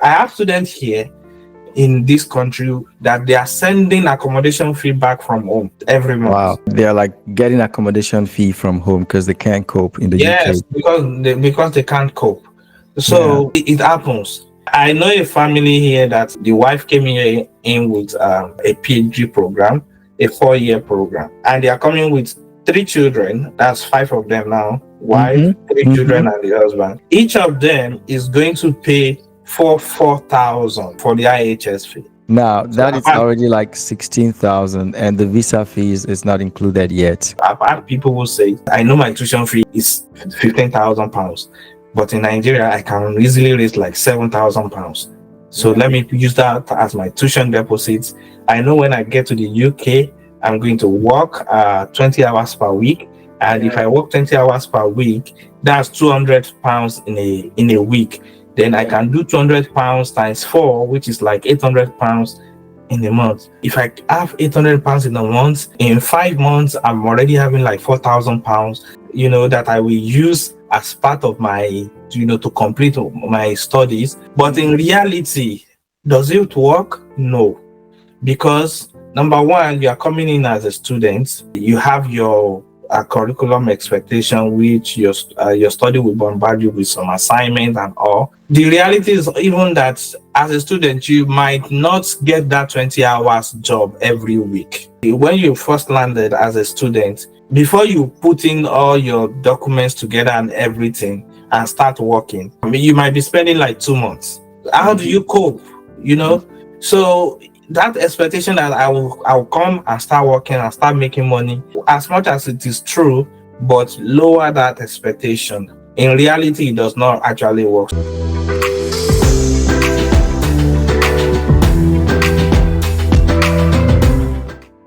I have students here in this country that they are sending accommodation feedback from home every month. Wow. They are like getting accommodation fee from home because they can't cope in the UK. Yes, because they can't cope. Yeah. So it happens. I know a family here that the wife came here in with a PhD program, a 4-year program, and they are coming with 3 children. That's 5 of them now. Wife, Mm-hmm. 3 children, Mm-hmm. and the husband. Each of them is going to pay for 4,000 for the IHS fee. Now So that is apart, already like 16,000 and the visa fees is not included yet. I've had people who say, I know my tuition fee is £15,000, but in Nigeria, I can easily raise like £7,000. So Yeah. let me use that as my tuition deposit. I know when I get to the UK, I'm going to work 20 hours per week. And if I work 20 hours per week, that's £200 in a week. Then I can do £200 times 4, which is like £800 in a month. If I have £800 in a month, in 5 months, I'm already having like £4,000, that I will use as part of my, to complete my studies. But in reality, does it work? No. Because number one, you are coming in as a student, you have your curriculum expectation, which your study will bombard you with some assignments and all. The reality is even that as a student, you might not get that 20 hours job every week. When you first landed as a student, before you put in all your documents together and everything and start working, you might be spending like 2 months. How do you cope? So that expectation that I will come and start working and start making money, as much as it is true, but lower that expectation. In reality, it does not actually work.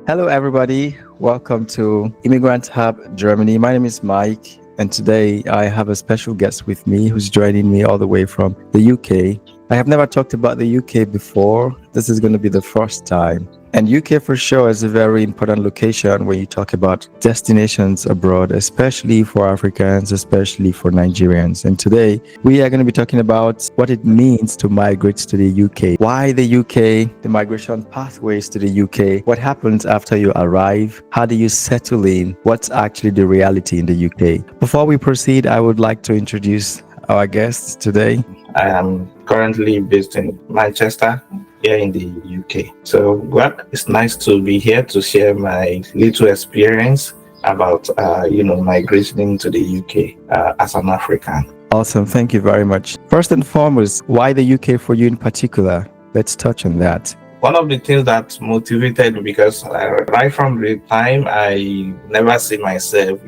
Hello, everybody. Welcome to Immigrant Hub Germany. My name is Mike, and today I have a special guest with me who's joining me all the way from the UK. I have never talked about the UK before. This is going to be the first time. And UK for sure is a very important location when you talk about destinations abroad, especially for Africans, especially for Nigerians. And today we are going to be talking about what it means to migrate to the UK. Why the UK, the migration pathways to the UK, what happens after you arrive, how do you settle in, what's actually the reality in the UK. Before we proceed, I would like to introduce our guests today. I am currently based in Manchester, here in the UK. So, well, it's nice to be here to share my little experience about, migrating to the UK as an African. Awesome. Thank you very much. First and foremost, why the UK for you in particular? Let's touch on that. One of the things that motivated me, because right from the time I never see myself,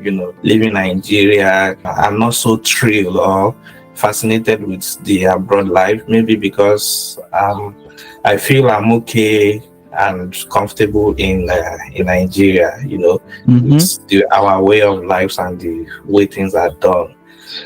leaving Nigeria, I'm not so thrilled or fascinated with the abroad life, maybe because I feel I'm okay and comfortable in Nigeria, with our way of life and the way things are done.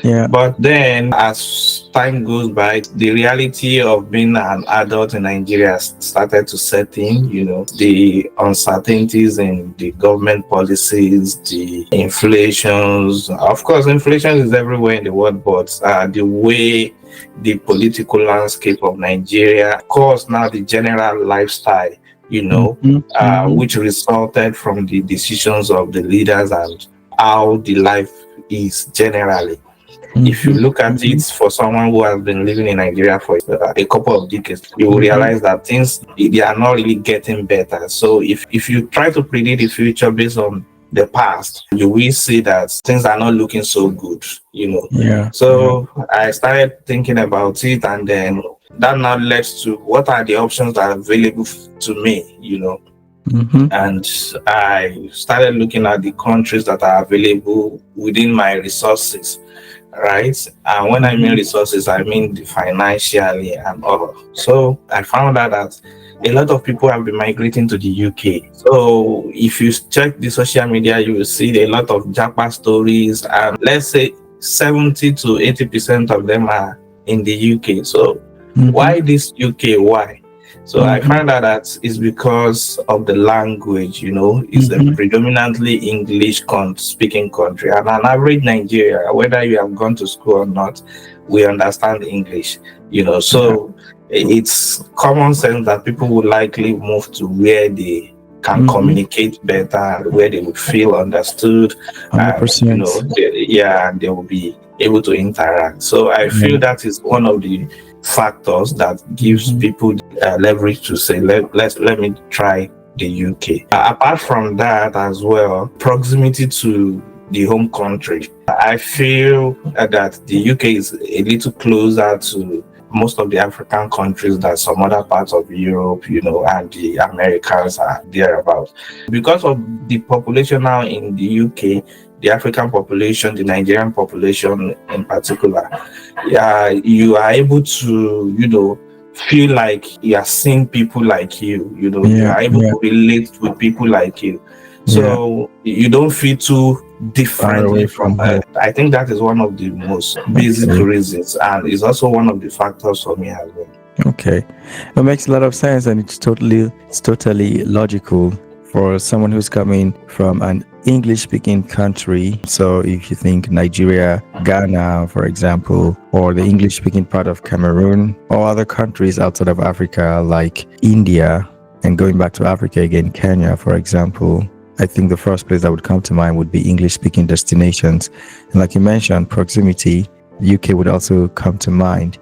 Yeah. But then as time goes by, the reality of being an adult in Nigeria started to set in, the uncertainties in the government policies, the inflations. Of course, inflation is everywhere in the world, but the way the political landscape of Nigeria, of course, now the general lifestyle, which resulted from the decisions of the leaders and how the life is generally. If you look at it for someone who has been living in Nigeria for a couple of decades, you will realize that things, they are not really getting better. So if you try to predict the future based on the past, you will see that things are not looking so good, Yeah. So I started thinking about it, and then that now led to what are the options that are available to me, And I started looking at the countries that are available within my resources, right? And when I mean resources, I mean the financially and all. So I found out that a lot of people have been migrating to the UK. So if you check the social media, you will see a lot of Japa stories, and let's say 70 to 80% of them are in the UK. So why this UK? Why? So I found out that it's because of the language, it's a predominantly English speaking country. And an average Nigeria, whether you have gone to school or not, we understand English, So it's common sense that people would likely move to where they can communicate better, where they would feel understood, and 100%. they will be able to interact. So I feel that is one of the factors that gives people leverage to say, let me try the UK. Apart from that as well, proximity to the home country. I feel that the UK is a little closer to most of the African countries than some other parts of Europe, and the Americas are thereabouts. Because of the population now in the UK, the African population, the Nigerian population in particular, you are able to, feel like you are seeing people like you, you are able to relate with people like you. So you don't feel too differently from her. I think that is one of the most basic reasons, and it's also one of the factors for me as well. Okay, it makes a lot of sense, and it's totally logical for someone who's coming from an English-speaking country. So if you think Nigeria, Ghana, for example, or the English-speaking part of Cameroon, or other countries outside of Africa like India, and going back to Africa again, Kenya, for example, I think the first place that would come to mind would be English-speaking destinations. And like you mentioned, proximity, the UK would also come to mind.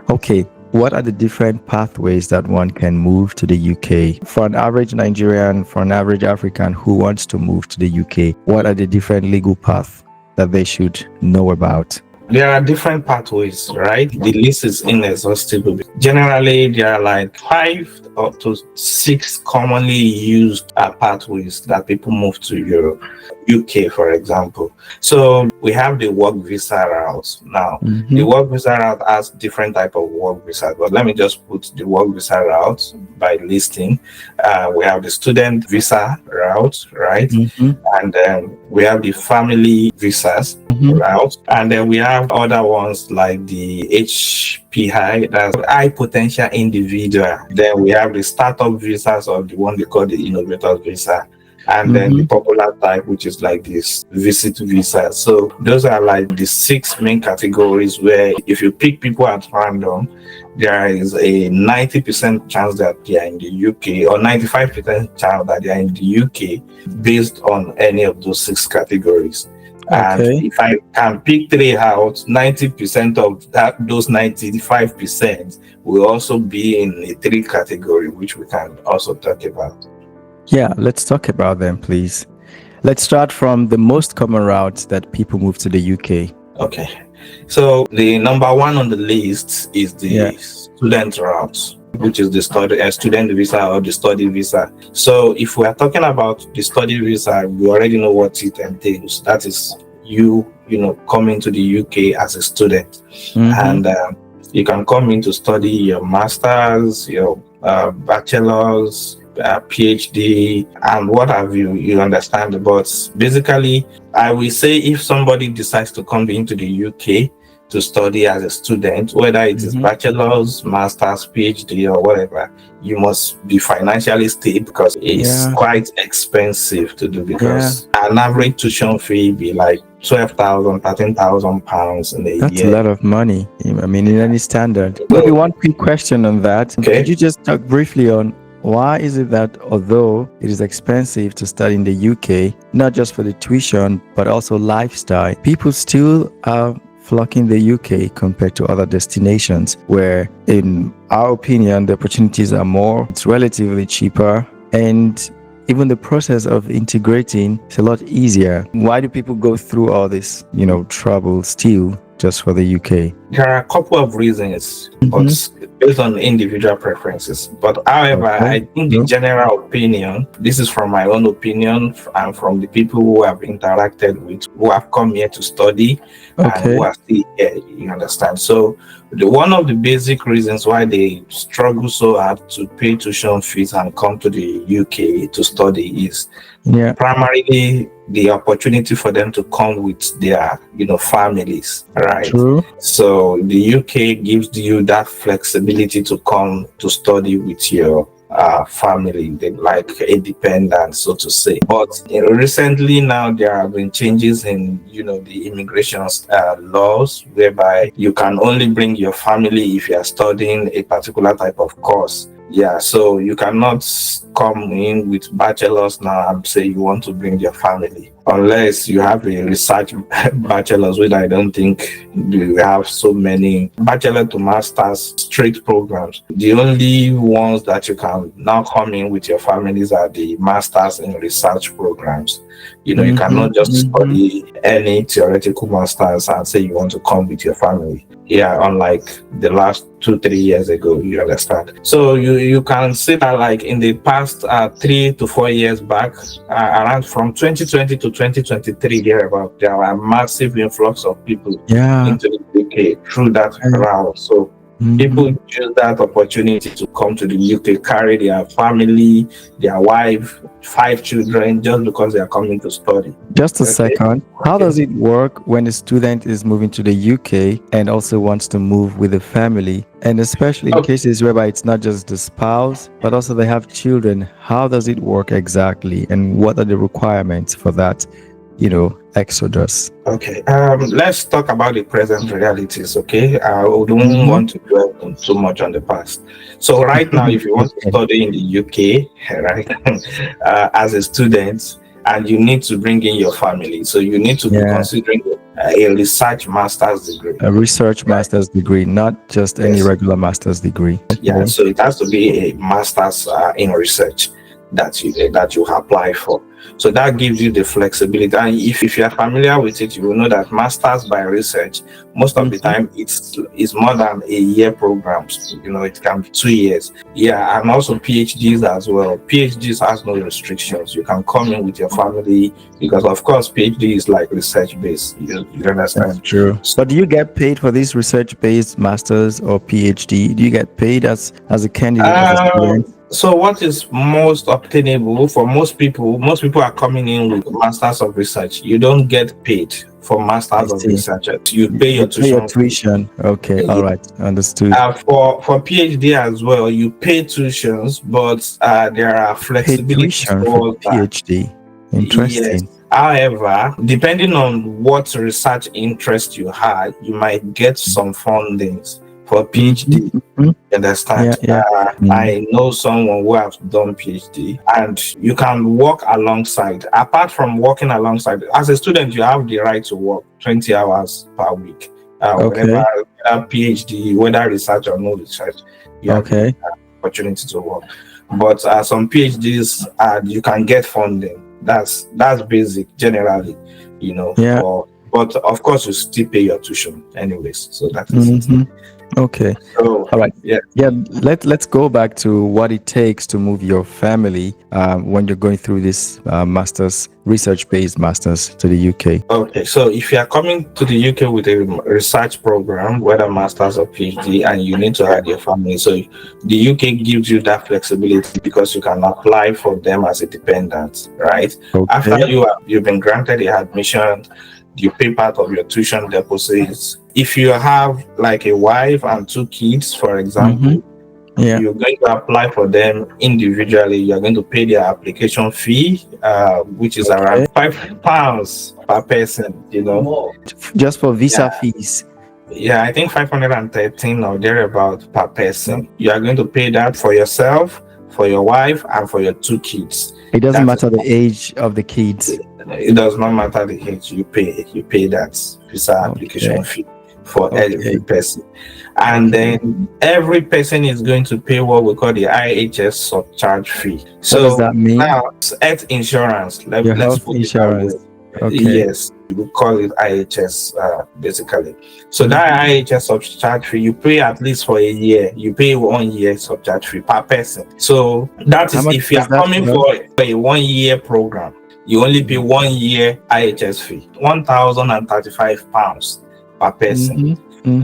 Okay, what are the different pathways that one can move to the UK? For an average Nigerian, for an average African who wants to move to the UK, what are the different legal paths that they should know about? There are different pathways, right? The list is inexhaustible. Generally, there are like 5 up to 6 commonly used pathways that people move to Europe, UK, for example. So we have the work visa route. Now, the work visa route has different type of work visa, but let me just put the work visa route by listing. We have the student visa route, right? And then we have the family visas route, and then we have other ones like the HPI, that's high potential individual. Then we have the startup visas, or the one they call the innovator visa, and then the popular type, which is like this visit visa. So those are like the 6 main categories where if you pick people at random, there is a 90% chance that they are in the UK, or 95% chance that they are in the UK based on any of those 6 categories. And if I can pick 3 out, 90% of those 95% will also be in a 3 category, which we can also talk about. Yeah, let's talk about them, please. Let's start from the most common routes that people move to the UK. Okay. So the number 1 on the list is the student route, which is the student visa or the study visa. So if we are talking about the study visa, we already know what it entails. That is you coming to the UK as a student, and you can come in to study your masters, your bachelor's, PhD, and what have you. You understand? But basically, I will say if somebody decides to come into the UK to study as a student, whether it is bachelor's, master's, PhD, or whatever, you must be financially stable, because it's quite expensive to do, because an average tuition fee be like 12,000, 13,000 pounds in a year. That's a lot of money. I mean, in any standard. Maybe one quick question on that. Okay. Could you just talk briefly on why is it that although it is expensive to study in the UK, not just for the tuition, but also lifestyle, people still are flocking the UK compared to other destinations where, in our opinion, the opportunities are more, it's relatively cheaper, and even the process of integrating is a lot easier. Why do people go through all this, trouble still just for the UK? There are a couple of reasons, but based on individual preferences. But however, I think the general opinion, this is from my own opinion and from the people who have interacted with, who have come here to study and who are still here, you understand? So one of the basic reasons why they struggle so hard to pay tuition fees and come to the UK to study is primarily the opportunity for them to come with their families, right? True. So the UK gives you that flexibility to come to study with your family, they like a dependent, so to say. But recently now there have been changes in the immigration laws, whereby you can only bring your family if you are studying a particular type of course. Yeah, so you cannot come in with bachelors now and say you want to bring your family, unless you have a research bachelor's, which I don't think we have so many bachelor to master's straight programs. The only ones that you can now come in with your families are the masters in research programs. You cannot just study any theoretical masters and say you want to come with your family. Yeah, unlike the last 2-3 years ago, you understand. So you can see that, like, in the past 3 to 4 years back, around from 2020 to 2023, there were a massive influx of people into the UK through that route. So people use that opportunity to come to the UK, carry their family, their wife, 5 children, just because they are coming to study. Just a second. How does it work when a student is moving to the UK and also wants to move with a family? And especially in cases whereby it's not just the spouse, but also they have children. How does it work exactly? And what are the requirements for that, exodus? Okay, let's talk about the present realities, okay? I don't want to dwell too much on the past. So right now, if you want to study in the UK, right, as a student, and you need to bring in your family, so you need to be considering a research master's degree. A research master's degree, not just any regular master's degree. Yeah, so it has to be a master's in research that you apply for. So that gives you the flexibility. And if you're familiar with it, you will know that masters by research, most of the time it's more than a year programs. It can be 2 years. Yeah, and also PhDs as well. PhDs has no restrictions. You can come in with your family, because of course PhD is like research based. You understand? That's true. But do you get paid for these research based masters or PhD? Do you get paid as a candidate, as a student? So what is most obtainable for most people are coming in with masters of research. You don't get paid for masters of research. You pay your tuition. Okay, all right, understood. For PhD as well, you pay tuitions, but there are flexibilities for PhD. Interesting. Yes. However, depending on what research interest you had, you might get some fundings for PhD. You understand? I know someone who has done PhD, and you can work alongside. Apart from working alongside, as a student, you have the right to work 20 hours per week. Whether PhD, whether research or no research, you have the opportunity to work. But some PhDs, you can get funding. That's basic generally, but of course you still pay your tuition anyways. So that is it. Okay. So, all right. Yeah. Let's go back to what it takes to move your family when you're going through this research-based masters to the UK. Okay. So if you are coming to the UK with a research program, whether masters or PhD, and you need to add your family, so the UK gives you that flexibility because you can apply for them as a dependent, right? Okay. After you've been granted the admission, you pay part of your tuition deposits. If you have like a wife and 2 kids, for example, you're going to apply for them individually. You're going to pay their application fee, which is around £5 per person, just for visa fees. Yeah, I think 513 or thereabout per person. You are going to pay that for yourself, for your wife, and for your 2 kids. It doesn't matter the age of the kids. It does not matter the age. You pay that visa application fee for every person, and then every person is going to pay what we call the IHS surcharge fee. So what does that mean? Now, health insurance. Let's put insurance. Yes, we call it IHS basically. So that IHS surcharge fee, you pay at least for a year. You pay 1 year surcharge fee per person. So that is if you are coming for a 1 year program. You only pay 1 year IHS fee, £1,035 per person.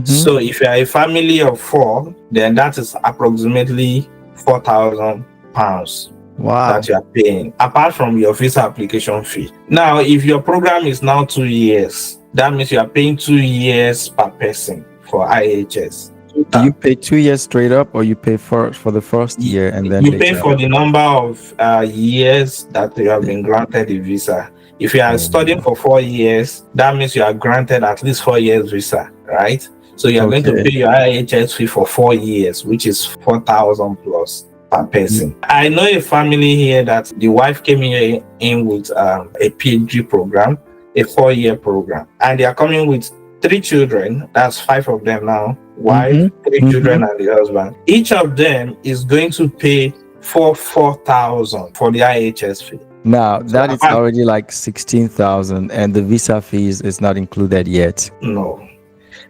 So if you are a family of 4, then that is approximately £4,000 that you are paying, apart from your visa application fee. Now, if your program is now 2 years, that means you are paying 2 years per person for IHS. do you pay 2 years straight up, or you pay for the first year and then You pay later? for the number of years that you have been granted a visa. If you are studying Oh, for 4 years, that means you are granted at least 4 years visa, right? So you are going to okay. pay your IHS fee for 4 years, which is 4,000 plus per Mm, person. I know a family here that the wife came here in with a PhD program, a 4 year program, and they are coming with three children. That's five of them now. Wife, mm-hmm, three mm-hmm. children, and the husband. Each of them is going to pay for 4,000 for the IHS fee. Now So that is apart, already like 16,000, and the visa fees is not included yet. no.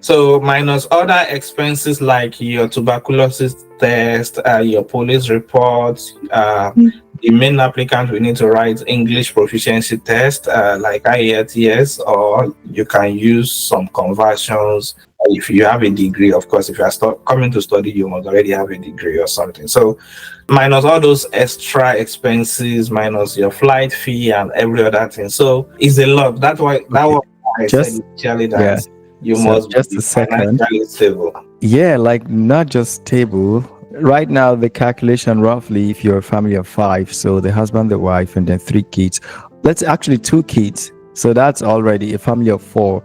So minus other expenses like your tuberculosis test, your police report, the main applicant will need to write English proficiency test like IELTS, or you can use some conversions. If you have a degree, of course, if you are coming to study, you must already have a degree or something. So minus all those extra expenses, minus your flight fee and every other thing. So it's a lot. That Okay, was why I said just initially yeah. that you So must just be a second. financially stable. Yeah, like not just stable. Right now, the calculation roughly, if you're a family of five, so the husband, the wife, and then three kids. Let's actually two kids. So that's already a family of four.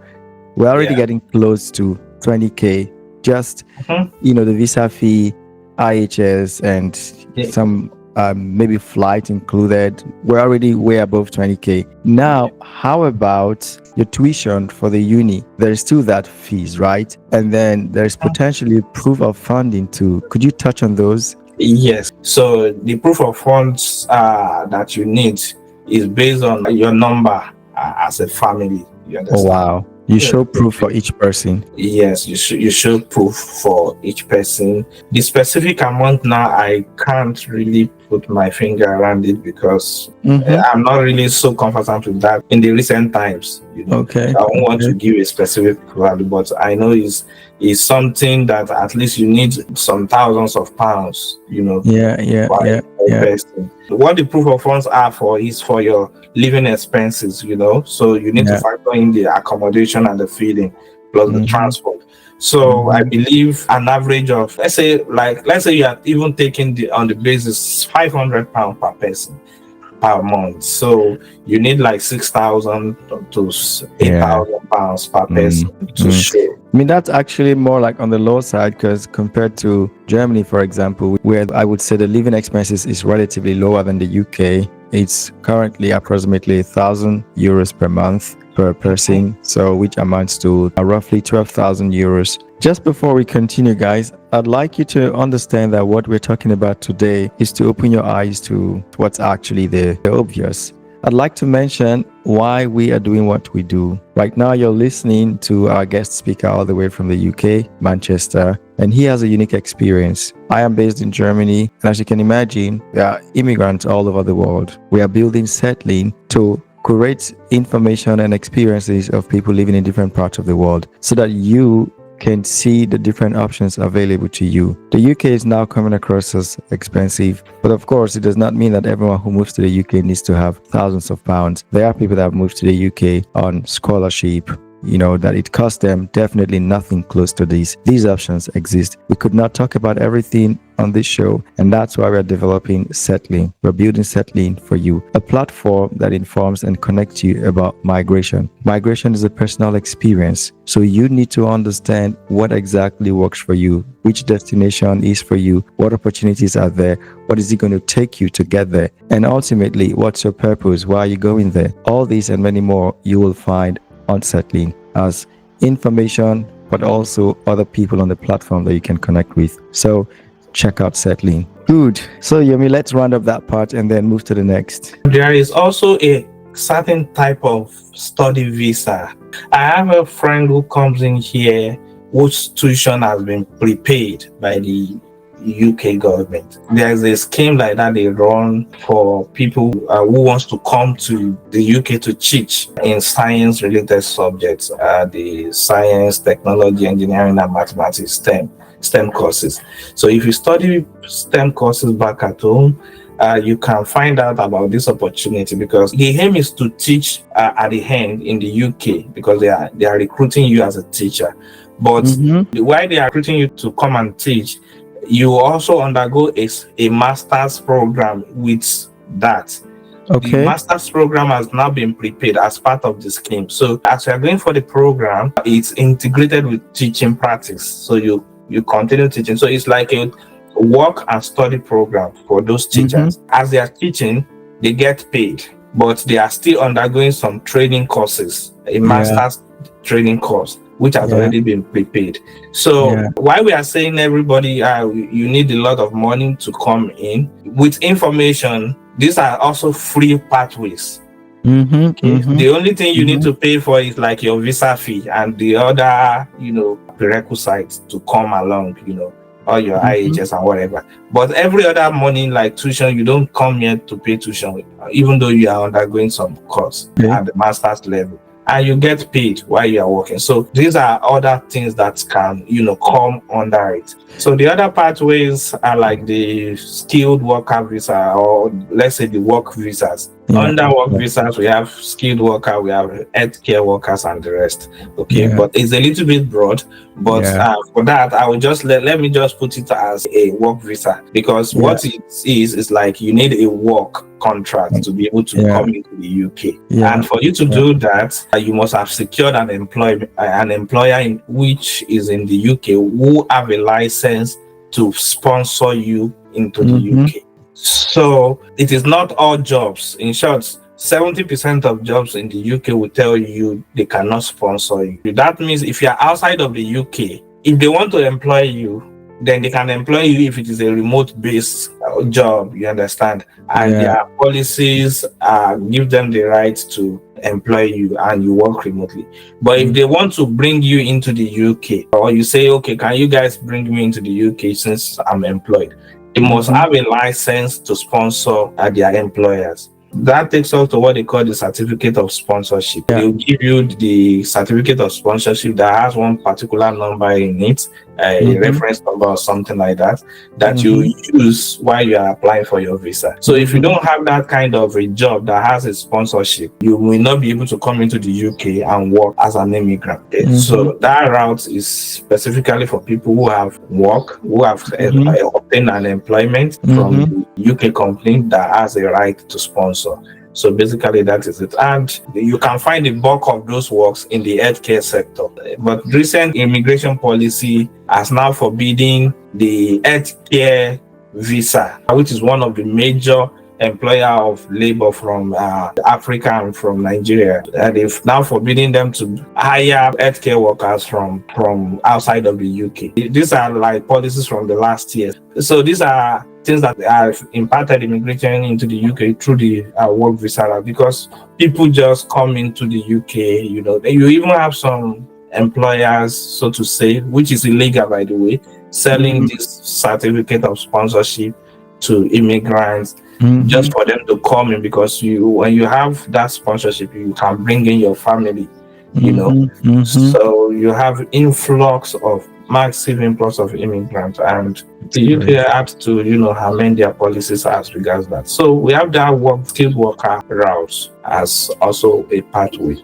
We're already Yeah. getting close to 20K. Just, Mhm. the visa fee, IHS, and Yeah. some maybe flight included. We're already way above 20K. Now, how about your tuition for the uni? There's still that fees, right? And then there's potentially proof of funding too. Could you touch on those? Yes. So the proof of funds that you need is based on your number as a family. You Oh, understand? wow. You Yeah. show proof for each person. Yes, you should proof for each person. The specific amount now, I can't really put my finger around it because Mm-hmm. I'm not really so comfortable with that in the recent times. Okay. I don't want Okay. to give a specific value, but I know is something that at least you need some thousands of pounds, Yeah, yeah, by yeah, a yeah. person. What the proof of funds are for is for your living expenses, so you need to Yeah. factor in the accommodation and the feeding plus the Mm-hmm. transport. So I believe an average of let's say you are even taking on the basis £500 per person per month. So you need like 6,000 to Yeah. £8,000 per person to Mm. show. I mean, that's actually more like on the low side because compared to Germany, for example, where I would say the living expenses is relatively lower than the UK, it's currently approximately €1,000 per month per person, so which amounts to roughly 12,000 euros. Just before we continue, guys, I'd like you to understand that what we're talking about today is to open your eyes to what's actually the obvious. I'd like to mention why we are doing what we do. Right now, you're listening to our guest speaker all the way from the UK, Manchester, and he has a unique experience. I am based in Germany, and as you can imagine, there are immigrants all over the world. We are building Settling to curate information and experiences of people living in different parts of the world so that you can see the different options available to you. The UK is now coming across as expensive, but of course, it does not mean that everyone who moves to the UK needs to have thousands of pounds. There are people that have moved to the UK on scholarship, that it costs them definitely nothing close to these. These options exist. We could not talk about everything on this show, and that's why we're developing Settling. We're building Settling for you, a platform that informs and connects you about migration. Migration is a personal experience, so you need to understand what exactly works for you, which destination is for you, what opportunities are there, what is it going to take you to get there, and ultimately, what's your purpose, why are you going there? All these and many more you will find on Settling as information, but also other people on the platform that you can connect with. So check out Settling. Good. So Yomi, let's round up that part and then move to the next. There is also a certain type of study visa. I have a friend who comes in here whose tuition has been prepaid by the UK government. There's a scheme like that they run for people who wants to come to the UK to teach in science related subjects, the science, technology, engineering, and mathematics, STEM courses. So if you study STEM courses back at home, you can find out about this opportunity because the aim is to teach at the end in the UK because they are recruiting you as a teacher. But Mm-hmm. why they are recruiting you to come and teach, you also undergo a master's program with that. The Okay. master's program has now been prepared as part of the scheme. So as you are going for the program, it's integrated with teaching practice. So you continue teaching. So it's like a work and study program for those teachers. As they are teaching, they get paid, but they are still undergoing some training courses, a Yeah. master's training course, which has Yeah. already been prepared. So Yeah. why we are saying everybody, you need a lot of money to come in with information. These are also free pathways. Mm-hmm. Okay. Mm-hmm. The only thing you need Mm-hmm. to pay for is like your visa fee and the other, prerequisites to come along, or your Mm-hmm. IHS and whatever. But every other money like tuition, you don't come here to pay tuition, even though you are undergoing some course Okay. at the master's level. And you get paid while you are working. So these are other things that can, come under it. So the other pathways are like the skilled worker visa, or let's say the work visas. Yeah. Under work Yeah. visas, we have skilled worker, we have healthcare workers, and the rest. Okay, Yeah. but it's a little bit broad. But Yeah. for that, I will just let me just put it as a work visa, because Yeah. what it is like you need a work contract to be able to Yeah. come into the UK. Yeah. And for you to do that, you must have secured an employer in which is in the UK who have a license to sponsor you into the Mm-hmm. UK. So it is not all jobs. In short, 70% of jobs in the UK will tell you they cannot sponsor you. That means if you are outside of the UK, if they want to employ you, then they can employ you if it is a remote-based job, you understand? And Yeah. their policies give them the right to employ you and you work remotely. But if they want to bring you into the UK, or you say, okay, can you guys bring me into the UK since I'm employed? They must have a license to sponsor their employers. That takes us to what they call the certificate of sponsorship. Yeah. They'll give you the certificate of sponsorship that has one particular number in it, a reference number or something like that, that you use while you are applying for your visa. So if you don't have that kind of a job that has a sponsorship, you will not be able to come into the UK and work as an immigrant. So that route is specifically for people who have work, who have obtained an employment from the UK company that has a right to sponsor. So basically that is it. And you can find the bulk of those works in the healthcare sector. But recent immigration policy has now forbidden the healthcare visa, which is one of the major employer of labor from Africa and from Nigeria. They've now forbidden them to hire healthcare workers from outside of the UK. These are like policies from the last year. So these are things that have impacted immigration into the UK through the work visa, because people just come into the UK. You even have some employers, so to say, which is illegal, by the way, selling this certificate of sponsorship to immigrants just for them to come in, because when you have that sponsorship, you can bring in your family, so you have massive influx of immigrants, and the UK had to amend their policies as regards that. So we have that skilled worker route as also a pathway.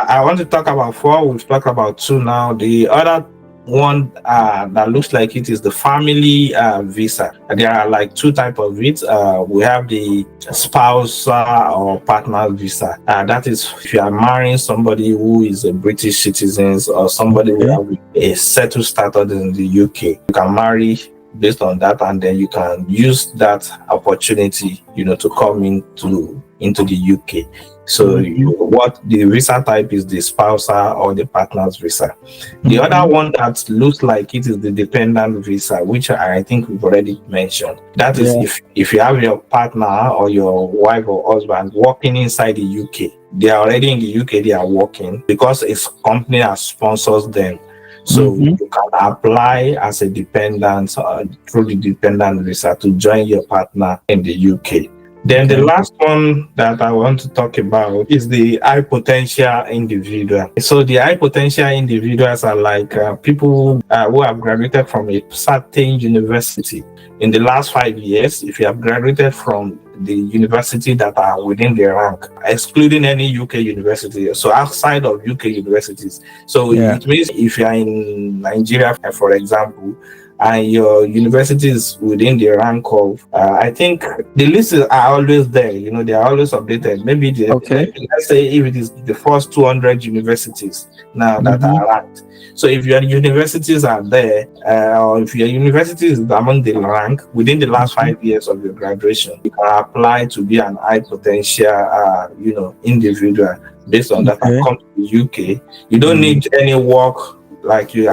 I want to talk about 4. We've talked about 2 now. The other one that looks like it is the family visa. There are like 2 types of it. We have the spouse or partner visa. That is if you are marrying somebody who is a British citizen or somebody who have a settled status in the UK. You can marry based on that, and then you can use that opportunity, to come into the UK. So what the visa type is the spousal or the partner's visa. The other one that looks like it is the dependent visa, which I think we've already mentioned. That is if you have your partner or your wife or husband working inside the UK, they are already in the UK, they are working because a company has sponsors them. So you can apply as a dependent through the dependent visa to join your partner in the UK. Then the Okay. last one that I want to talk about is the high potential individual. So the high potential individuals are like people who have graduated from a certain university in the last 5 years. If you have graduated from the university that are within the rank, excluding any UK university, so outside of UK universities. So Yeah. it means if you are in Nigeria, for example, and your university is within the rank of, I think the lists are always there, they are always updated. Okay. Let's say if it is the first 200 universities now that Mm-hmm. are ranked. So if your universities are there, or if your university is among the rank within the last Mm-hmm. 5 years of your graduation, you can apply to be an high potential, individual based on that and Okay. come to the UK. You don't Mm. need any work, like you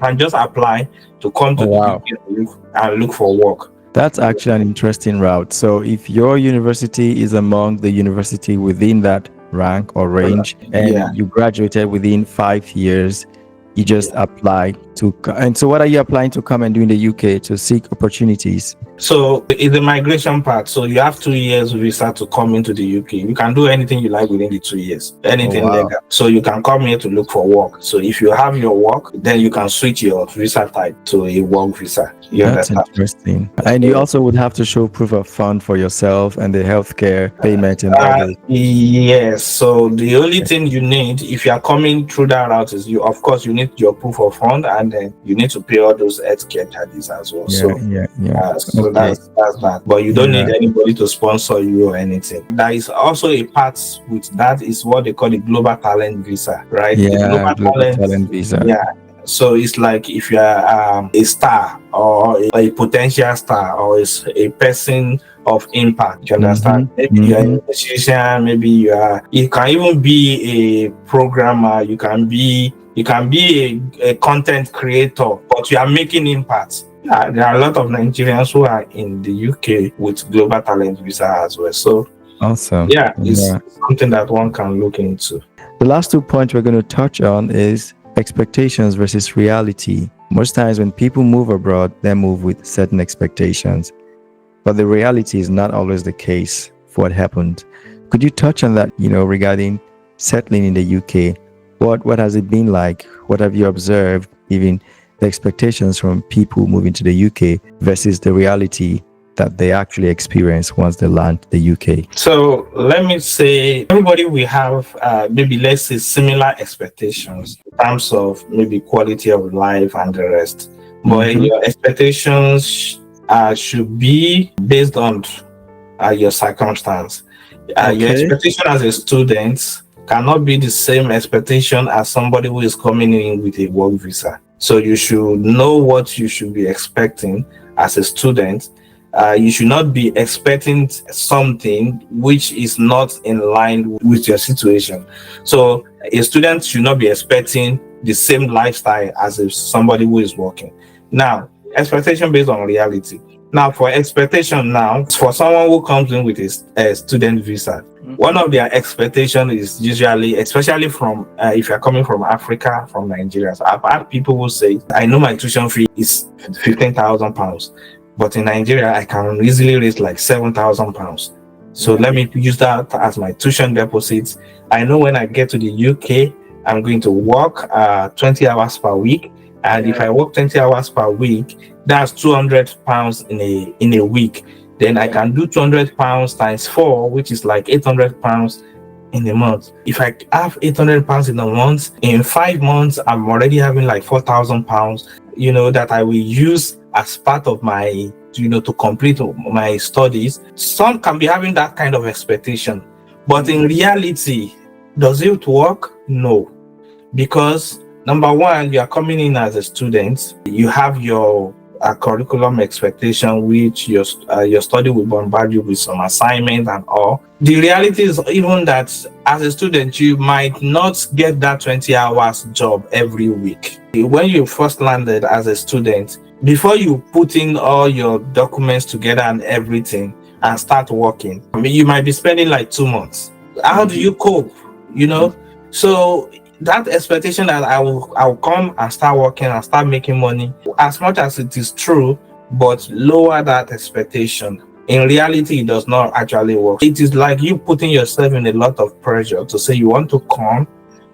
can just apply to come Oh, to the wow. UK and look for work. That's actually an interesting route. So if your university is among the university within that rank or range Yeah, and you graduated within 5 years, you just yeah. apply to and so what are you applying to come and do in the UK to seek opportunities? So it's the migration part. So you have 2 years visa to come into the UK. You can do anything you like within the 2 years, Oh, anything wow. legal. So you can come here to look for work. So if you have your work, then you can switch your visa type to a work visa. You That's understand? interesting. And you also would have to show proof of fund for yourself and the healthcare payment and all those. Yes. So the only thing you need, if you are coming through that route, is of course, you need your proof of fund, and then you need to pay all those healthcare charges as well. Yeah, So yeah, yeah. so Okay. that's that. But you don't need Yeah. anybody to sponsor you or anything. There is also a part with that is what they call the global talent visa, right? The Yeah, global global talent, talent visa. yeah. So it's like if you are a star or a potential star or is a person of impact. You understand? Mm-hmm. Maybe you are a Mm-hmm. musician. Maybe you can even be a programmer. You can be a content creator, but you are making impact. There are a lot of Nigerians who are in the UK with global talent visa as well. So Awesome. yeah, it's Yeah. something that one can look into. The last 2 points we're going to touch on is expectations versus reality. Most times when people move abroad, they move with certain expectations, but the reality is not always the case for what happened. Could you touch on that, regarding settling in the UK? What has it been like? What have you observed, even the expectations from people moving to the UK versus the reality that they actually experience once they land the UK? So let me say, everybody will have maybe let's say similar expectations in terms of maybe quality of life and the rest. But Mhm. your expectations should be based on your circumstance. Your Okay. expectation as a student cannot be the same expectation as somebody who is coming in with a work visa. So you should know what you should be expecting as a student. You should not be expecting something which is not in line with your situation. So a student should not be expecting the same lifestyle as if somebody who is working. Now, expectation based on reality. Now, for expectation now, for someone who comes in with a student visa, one of their expectation is usually, especially from if you're coming from Africa, from Nigeria. So I've had people who say, I know my tuition fee is £15,000, but in Nigeria, I can easily raise like £7,000. So let me use that as my tuition deposit. I know when I get to the UK, I'm going to work 20 hours per week. And if I work 20 hours per week, that's £200 in a week. Then I can do £200 times 4, which is like £800 in a month. If I have £800 in a month, in 5 months, I'm already having like £4,000, that I will use as part of my, to complete my studies. Some can be having that kind of expectation, but in reality, does it work? No, because number one, you are coming in as a student, you have your curriculum expectation, which your study will bombard you with some assignment and all. The reality is even that as a student, you might not get that 20 hours job every week. When you first landed as a student, before you put in all your documents together and everything and start working, you might be spending like 2 months. How do you cope? So that expectation that I will come and start working and start making money, as much as it is true, but lower that expectation. In reality, it does not actually work. It is like you putting yourself in a lot of pressure to say you want to come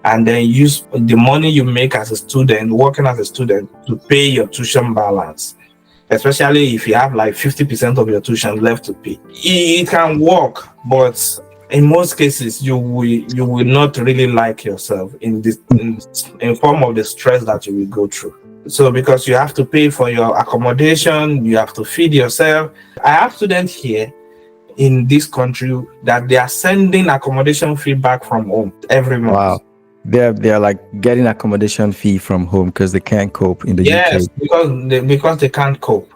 and then use the money you make as a student, working as a student, to pay your tuition balance, especially if you have like 50% of your tuition left to pay. It can work, but in most cases you will not really like yourself in this in form of the stress that you will go through. So because you have to pay for your accommodation, you have to feed yourself. I have students here in this country that they are sending accommodation fee back from home every month. Wow. They're like getting accommodation fee from home because they can't cope in the Yes, UK. because they can't cope.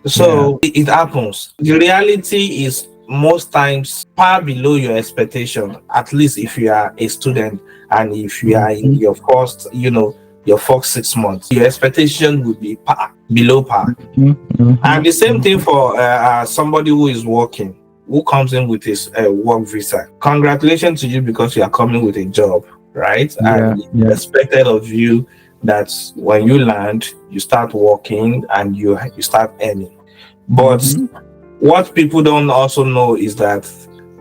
So it happens. The reality is most times far below your expectation, at least if you are a student and if you are in your first, your first 6 months, your expectation would be below par. And the same thing for somebody who is working, who comes in with his work visa. Congratulations to you because you are coming with a job, right? And it's expected of you that when you land, you start working and you start earning. But what people don't also know is that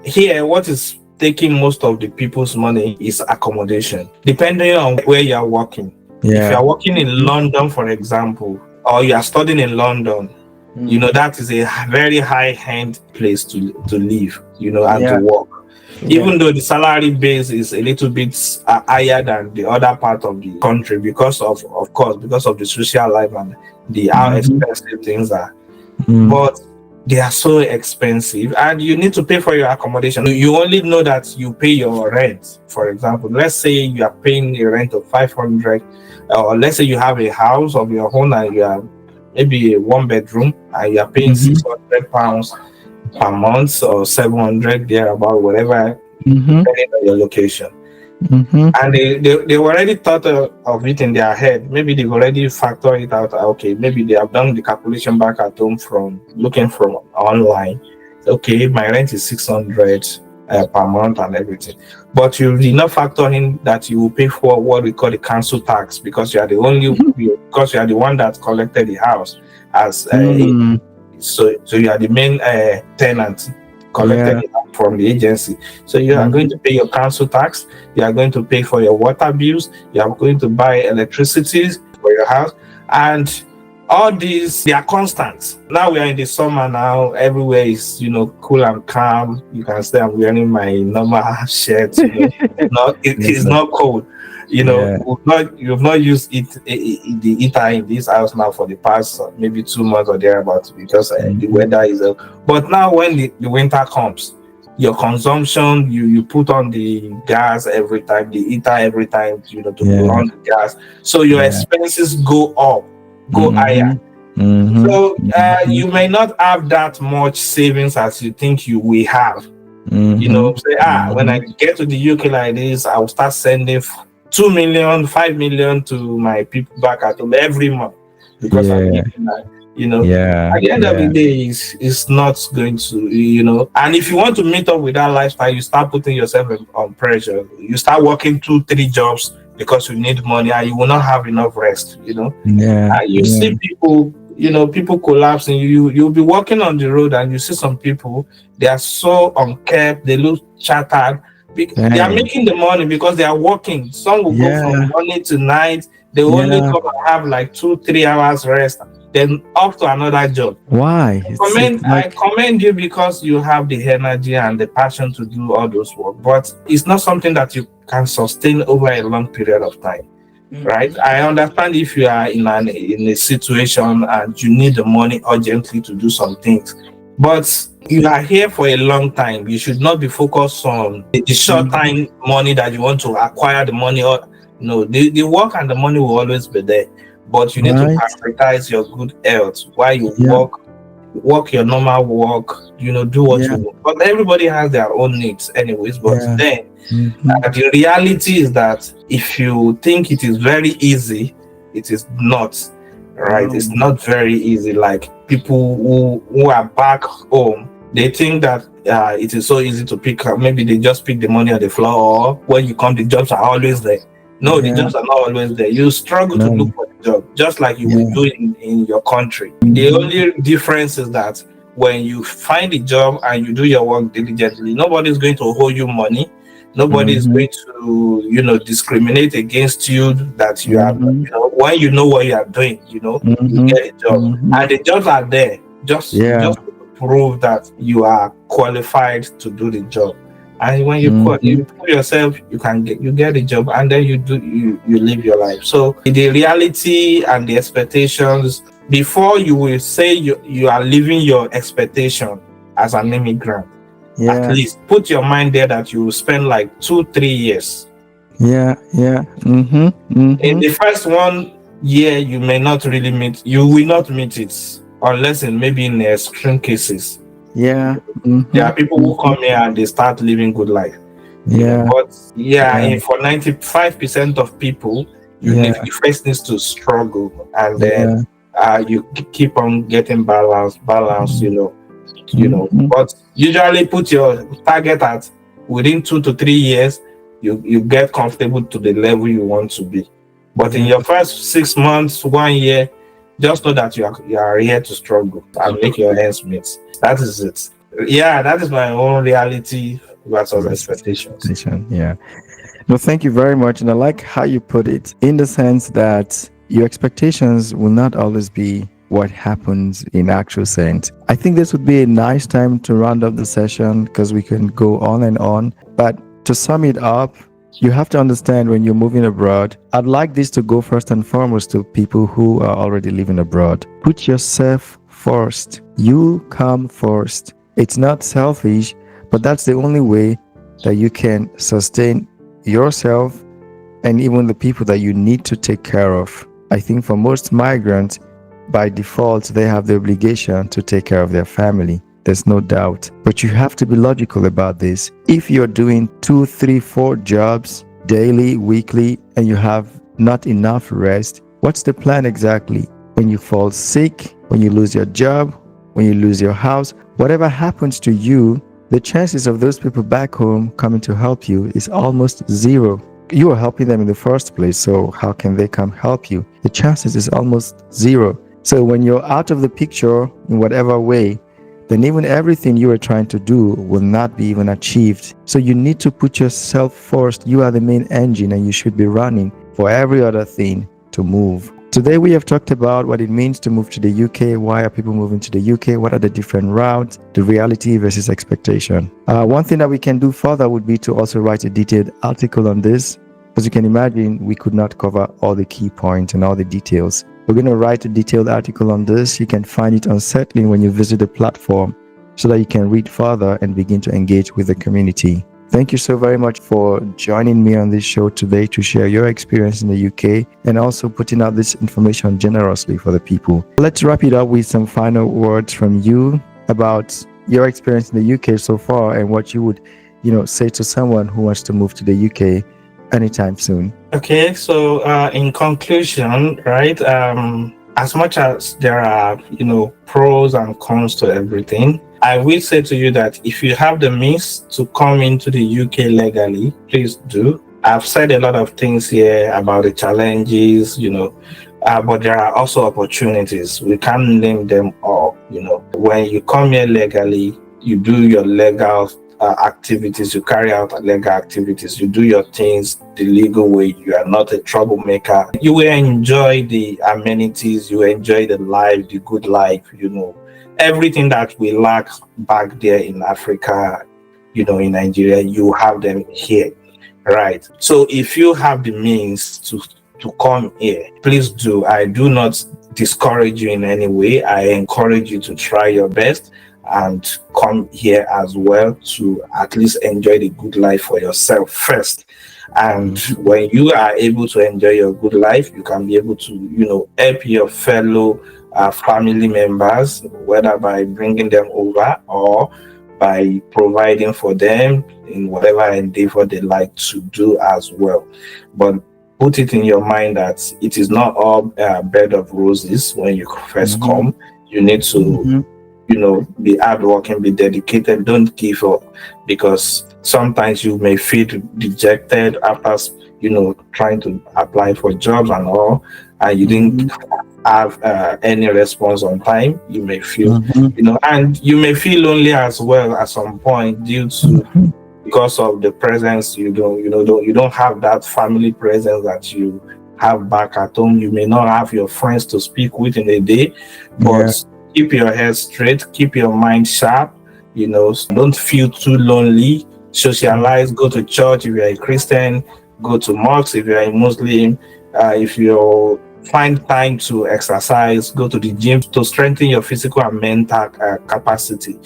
here, what is taking most of the people's money is accommodation, depending on where you are working. If you are working in London, for example, or you are studying in London, that is a very high-end place to live, and to work. Even though the salary base is a little bit higher than the other part of the country because of the social life and how expensive things are. But they are so expensive and you need to pay for your accommodation. You only know that you pay your rent. For example, let's say you are paying a rent of 500, or let's say you have a house of your own and you are maybe a one bedroom and you are paying £600 per month or 700 thereabout, whatever, depending on your location. And they already thought of it in their head. Maybe they've already factored it out. Okay, maybe they have done the calculation back at home from looking from online. Okay, my rent is 600 per month and everything. But you did not factor in that you will pay for what we call the council tax because you are the because you are the one that collected the house as so you are the main tenant collected from the agency. So you are going to pay your council tax, you are going to pay for your water bills, you are going to buy electricity for your house, and all these, they are constant. Now we are in the summer now, everywhere is cool and calm. You can say I'm wearing my normal shirt, it's not cold. You've not used the heater in this house now for the past maybe 2 months or thereabouts because the weather is but now when the winter comes, your consumption, you put on the gas every time, the heater every time, to run the gas. So your expenses go up, go higher. So you may not have that much savings as you think you will have. Say, when I get to the UK like this, I will start sending 2 million, 5 million to my people back at home every month because I'm making that. At the end of the day, it's not going to, and if you want to meet up with that lifestyle, you start putting yourself on pressure. You start working 2-3 jobs because you need money and you will not have enough rest, And you see people, people collapsing. You'll be walking on the road and you see some people, they are so unkept, they look shattered. They are making the money because they are working. Some will go from morning to night. They only come and have like 2-3 hours rest, then off to another job. Why? I commend you because you have the energy and the passion to do all those work, but it's not something that you can sustain over a long period of time. Right? I understand if you are in a situation and you need the money urgently to do some things, but you are here for a long time. You should not be focused on the short time money that you want to acquire the money. Or the work and the money will always be there, but you need to prioritize your good health while you work your normal work. Do what you want. But everybody has their own needs, anyways. But then the reality is that if you think it is very easy, it is not. Right? It's not very easy. Like people who are back home, they think that it is so easy to pick up. Maybe they just pick the money on the floor, or when you come, the jobs are always there. No, the jobs are not always there. You struggle to look for the job, just like you will do in your country. The only difference is that when you find a job and you do your work diligently, nobody's going to owe you money. Nobody is Mm-hmm. going to, discriminate against you that you are, Mm-hmm. when you know what you are doing, you Mm-hmm. get a job. Mm-hmm. And the jobs are there. Yeah. Just to prove that you are qualified to do the job. And when Mm-hmm. you prove yourself, you get a job, and then you live your life. So the reality and the expectations, before you will say you are living your expectation as an immigrant, at Yeah. least put your mind there that you will spend like 2-3 years. Yeah. Yeah. Mm-hmm. In Mm-hmm. the first 1 year, you will not meet it, unless in maybe in extreme cases. Yeah. There Mm-hmm. are people who Mm-hmm. come here and they start living good life. Yeah. But yeah, Yeah. for 95% of people, Yeah. you first need to struggle, and then Yeah. you keep on getting balance, Mm-hmm. But usually put your target at within 2 to 3 years, you get comfortable to the level you want to be. But in Yeah. your first 6 months, 1 year, just know that you are here to struggle and make your ends meet. That is it. Yeah, that is my own reality versus Versus expectations. expectation. Yeah. No, thank you very much. And I like how you put it in the sense that your expectations will not always be what happens in actual sense. I think this would be a nice time to round up the session because we can go on and on. But to sum it up, you have to understand when you're moving abroad. I'd like this to go first and foremost to people who are already living abroad. Put yourself first. You come first. It's not selfish, but that's the only way that you can sustain yourself and even the people that you need to take care of. I think for most migrants, by default, they have the obligation to take care of their family. There's no doubt. But you have to be logical about this. If you're doing 2, 3, 4 jobs daily, weekly, and you have not enough rest, what's the plan exactly? When you fall sick, when you lose your job, when you lose your house, whatever happens to you, the chances of those people back home coming to help you is almost zero. You are helping them in the first place, so how can they come help you? The chances is almost zero. So when you're out of the picture in whatever way, then even everything you are trying to do will not be even achieved. So you need to put yourself first. You are the main engine and you should be running for every other thing to move. Today we have talked about what it means to move to the UK. Why are people moving to the UK? What are the different routes? The reality versus expectation. One thing that we can do further would be to also write a detailed article on this. As you can imagine, we could not cover all the key points and all the details. We're going to write a detailed article on this. You can find it on Settling when you visit the platform so that you can read further and begin to engage with the community. Thank you so very much for joining me on this show today to share your experience in the UK and also putting out this information generously for the people. Let's wrap it up with some final words from you about your experience in the UK so far and what you would, say to someone who wants to move to the UK anytime soon. Okay, so in conclusion, right, as much as there are, pros and cons to everything, I will say to you that if you have the means to come into the UK legally, please do. I've said a lot of things here about the challenges, but there are also opportunities. We can't name them all, When you come here legally, you do your legal activities, you carry out legal activities, you do your things the legal way, you are not a troublemaker. You will enjoy the amenities, you enjoy the life, the good life, everything that we lack back there in Africa, in Nigeria, you have them here, right? So if you have the means to come here, please do. I do not discourage you in any way. I encourage you to try your best and come here as well to at least enjoy the good life for yourself first. And when you are able to enjoy your good life, you can be able to, help your fellow family members, whether by bringing them over or by providing for them in whatever endeavor they like to do as well. But put it in your mind that it is not all bed of roses when you first come. You need to be hardworking, be dedicated, don't give up, because sometimes you may feel dejected after trying to apply for jobs and all, and you didn't have any response on time. You may feel, Mhm. and you may feel lonely as well at some point due to because of the presence you don't have that family presence that you have back at home. You may not have your friends to speak with in a day, Yeah. but keep your head straight, keep your mind sharp. Don't feel too lonely. Socialize, go to church if you're a Christian, go to mosque if you're a Muslim. If you find time to exercise, go to the gym to strengthen your physical and mental capacity.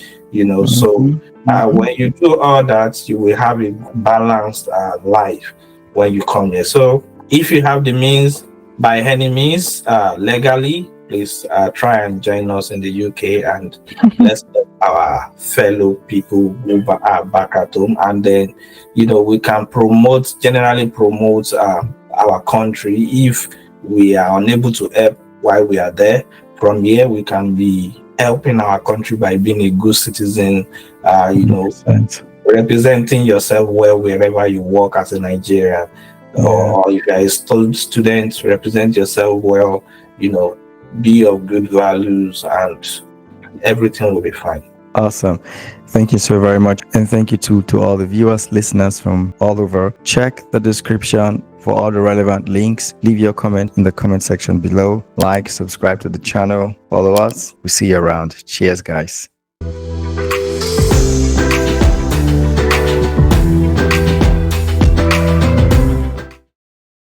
So Mhm. Mhm. when you do all that, you will have a balanced life when you come here. So if you have the means, by any means, legally, please try and join us in the UK, and let's help our fellow people who are back at home. And then, we can generally promote our country if we are unable to help while we are there. From here, we can be helping our country by being a good citizen, 100%. representing yourself well wherever you work as a Nigerian, Yeah. or if you're a student, represent yourself well, be of good values, and everything will be fine. Awesome. Thank you so very much. And thank you to all the viewers, listeners from all over. Check the description for all the relevant links. Leave your comment in the comment section below. Like, subscribe to the channel, follow us. We see you around. Cheers, guys.